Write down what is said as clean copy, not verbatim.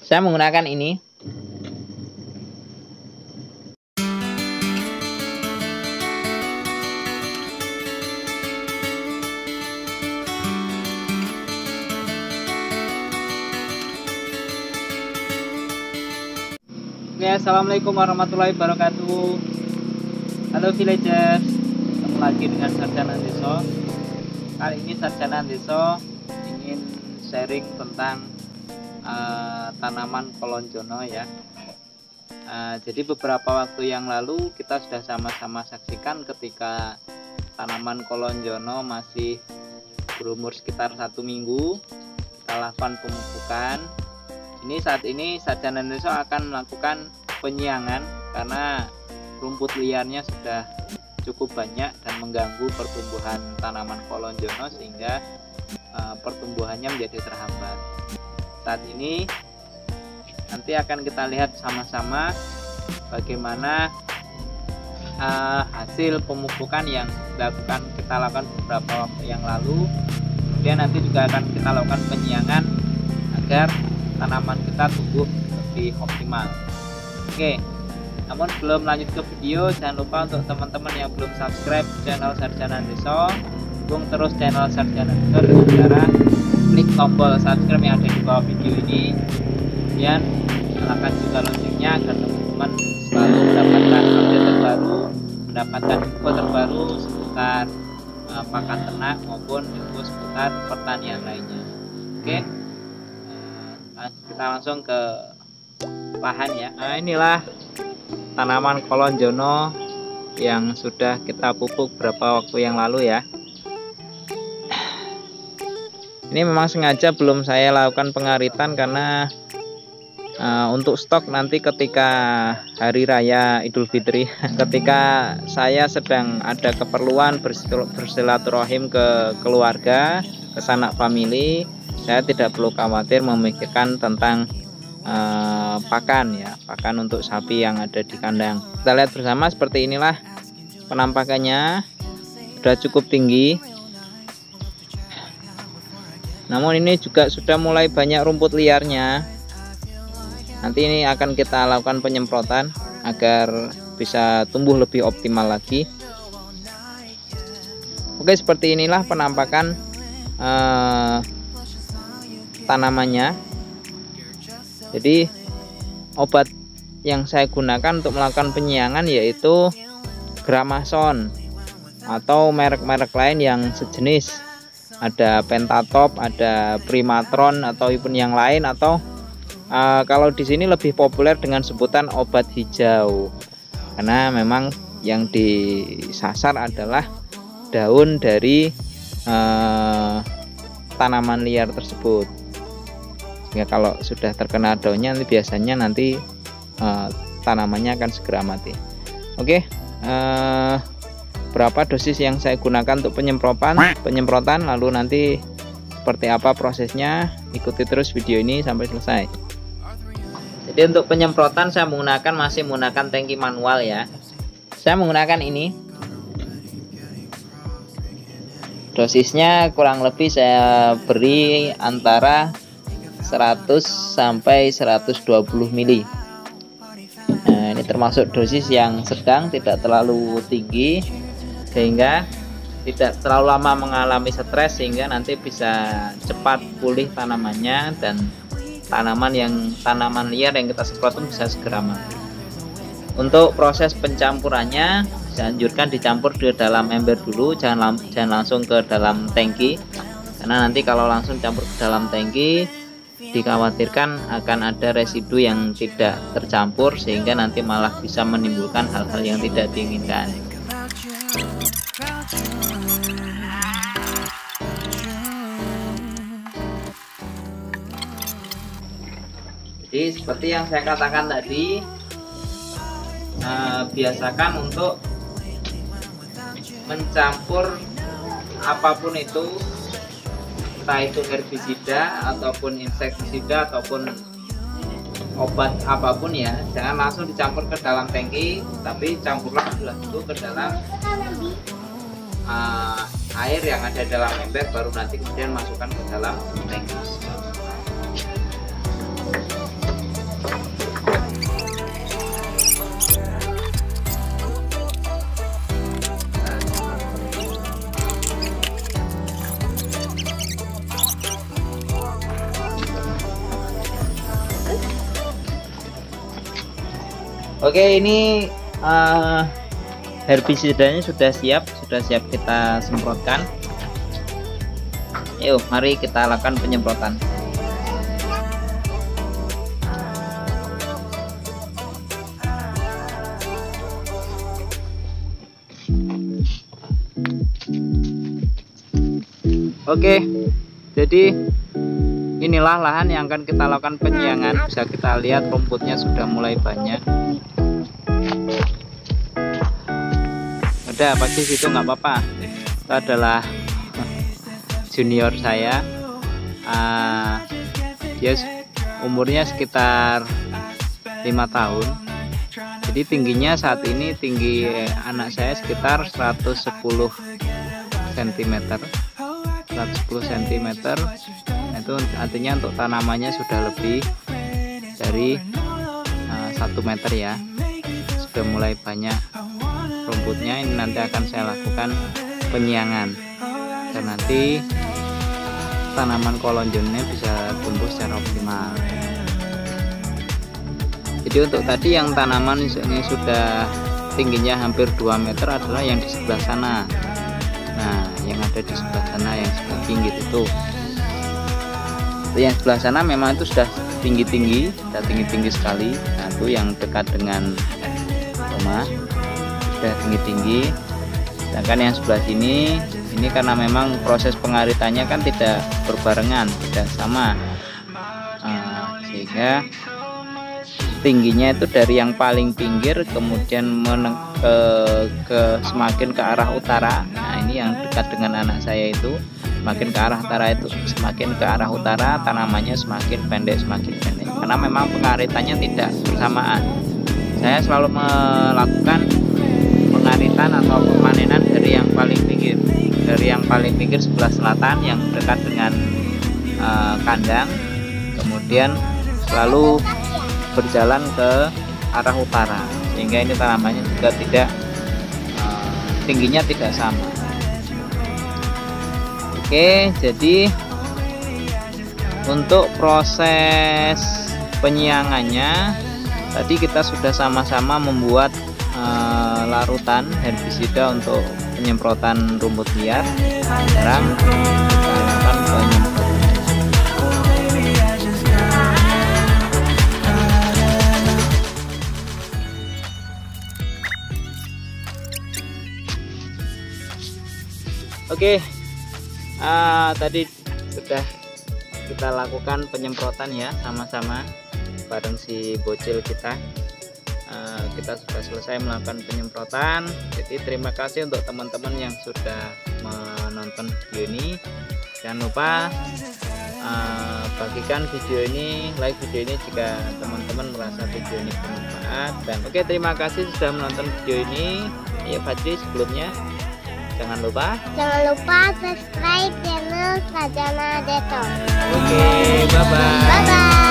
Saya menggunakan ini. Oke, assalamualaikum warahmatullahi wabarakatuh. Halo villagers, ketemu lagi dengan Sarjana Andeso. Kali ini Sarjana Andeso ingin sharing tentang tanaman kolonjono ya. Jadi beberapa waktu yang lalu kita sudah sama-sama saksikan ketika tanaman kolonjono masih berumur sekitar 1 minggu kita lakukan pemupukan. Saat ini Sarjana Andeso akan melakukan penyiangan karena rumput liarnya sudah cukup banyak dan mengganggu pertumbuhan tanaman kolonjono sehingga pertumbuhannya menjadi terhambat. Saat ini nanti akan kita lihat sama-sama bagaimana hasil pemupukan yang kita lakukan beberapa waktu yang lalu. Kemudian nanti juga akan kita lakukan penyiangan agar tanaman kita tumbuh lebih optimal. Oke, namun sebelum lanjut ke video, jangan lupa untuk teman-teman yang belum subscribe channel Sarjana Andeso, dukung terus channel Sarjana Andeso dengan cara klik tombol subscribe yang ada di bawah video ini. Kemudian nyalakan juga loncengnya agar teman-teman selalu mendapatkan update terbaru, mendapatkan info terbaru seputar pakan ternak maupun info seputar pertanian lainnya. Oke, kita langsung ke lahan ya. Nah, inilah tanaman kolonjono yang sudah kita pupuk beberapa waktu yang lalu ya. Ini memang sengaja belum saya lakukan pengaritan karena untuk stok nanti ketika hari raya Idul Fitri, ketika saya sedang ada keperluan bersilaturahim ke keluarga, ke sanak famili, saya tidak perlu khawatir memikirkan tentang pakan untuk sapi yang ada di kandang. Kita lihat bersama, seperti inilah penampakannya, sudah cukup tinggi. Namun ini juga sudah mulai banyak rumput liarnya. Nanti ini akan kita lakukan penyemprotan agar bisa tumbuh lebih optimal lagi. Oke, seperti inilah penampakan tanamannya. Jadi obat yang saya gunakan untuk melakukan penyiangan yaitu Gramason atau merek-merek lain yang sejenis. Ada Pentatop, ada Primatron ataupun yang lain, atau kalau di sini lebih populer dengan sebutan obat hijau. Karena memang yang disasar adalah daun dari tanaman liar tersebut. Sehingga kalau sudah terkena daunnya biasanya nanti tanamannya akan segera mati. Oke, berapa dosis yang saya gunakan untuk penyemprotan, lalu nanti seperti apa prosesnya, ikuti terus video ini sampai selesai. Jadi untuk penyemprotan saya masih menggunakan tangki manual ya. Saya menggunakan ini. Dosisnya kurang lebih saya beri antara 100 sampai 120 mili. Nah, ini termasuk dosis yang sedang, tidak terlalu tinggi sehingga tidak terlalu lama mengalami stres, sehingga nanti bisa cepat pulih tanamannya dan tanaman liar yang kita semprot bisa segera mati. Untuk proses pencampurannya saya anjurkan dicampur di dalam ember dulu, jangan langsung ke dalam tangki, karena nanti kalau langsung campur ke dalam tangki dikhawatirkan akan ada residu yang tidak tercampur sehingga nanti malah bisa menimbulkan hal-hal yang tidak diinginkan. Jadi seperti yang saya katakan tadi, biasakan untuk mencampur apapun itu, entah itu herbisida ataupun insektisida ataupun obat apapun ya, jangan langsung dicampur ke dalam tangki, tapi campurlah dulu ke dalam air yang ada dalam ember, baru nanti kemudian masukkan ke dalam tangki. Oke, ini herbisidanya sudah siap kita semprotkan. Yuk, mari kita lakukan penyemprotan. Oke, jadi inilah lahan yang akan kita lakukan penyiangan. Bisa kita lihat rumputnya sudah mulai banyak. Udah pagi situ nggak apa-apa. Itu adalah junior saya. Dia umurnya sekitar 5 tahun. Jadi tingginya saat ini tinggi anak saya sekitar 110 cm. 110 cm. Itu artinya untuk tanamannya sudah lebih dari 1 meter ya. Sudah mulai banyak rumputnya. Ini nanti akan saya lakukan penyiangan dan nanti tanaman kolonjonnya bisa tumbuh secara optimal. Jadi untuk tadi yang tanaman ini sudah tingginya hampir 2 meter adalah yang di sebelah sana. Nah, yang ada di sebelah sana yang sudah tinggi itu. Yang sebelah sana memang itu sudah tinggi-tinggi sekali. Nah, itu yang dekat dengan rumah sudah tinggi-tinggi. Sedangkan yang sebelah sini ini karena memang proses pengaritannya kan tidak berbarengan, tidak sama, sehingga tingginya itu dari yang paling pinggir kemudian semakin ke arah utara. Nah, ini yang dekat dengan anak saya itu semakin ke arah utara, itu semakin ke arah utara tanamannya semakin pendek karena memang pengaritannya tidak bersamaan. Saya selalu melakukan pengaritan atau pemanenan dari yang paling pinggir sebelah selatan yang dekat dengan kandang, kemudian selalu berjalan ke arah utara, sehingga ini tanamannya juga tidak tingginya tidak sama. Oke, jadi untuk proses penyiangannya tadi kita sudah sama-sama membuat larutan herbisida untuk penyemprotan rumput liar. Sekarang kita lakukan penyemprotan. Oke, tadi sudah kita lakukan penyemprotan ya sama-sama bareng si bocil kita. Kita sudah selesai melakukan penyemprotan. Jadi terima kasih untuk teman-teman yang sudah menonton video ini. Jangan lupa bagikan video ini, like video ini jika teman-teman merasa video ini bermanfaat. Dan oke, terima kasih sudah menonton video ini. Ya Fadri, sebelumnya jangan lupa subscribe channel Sajana Deto. Oke, bye bye.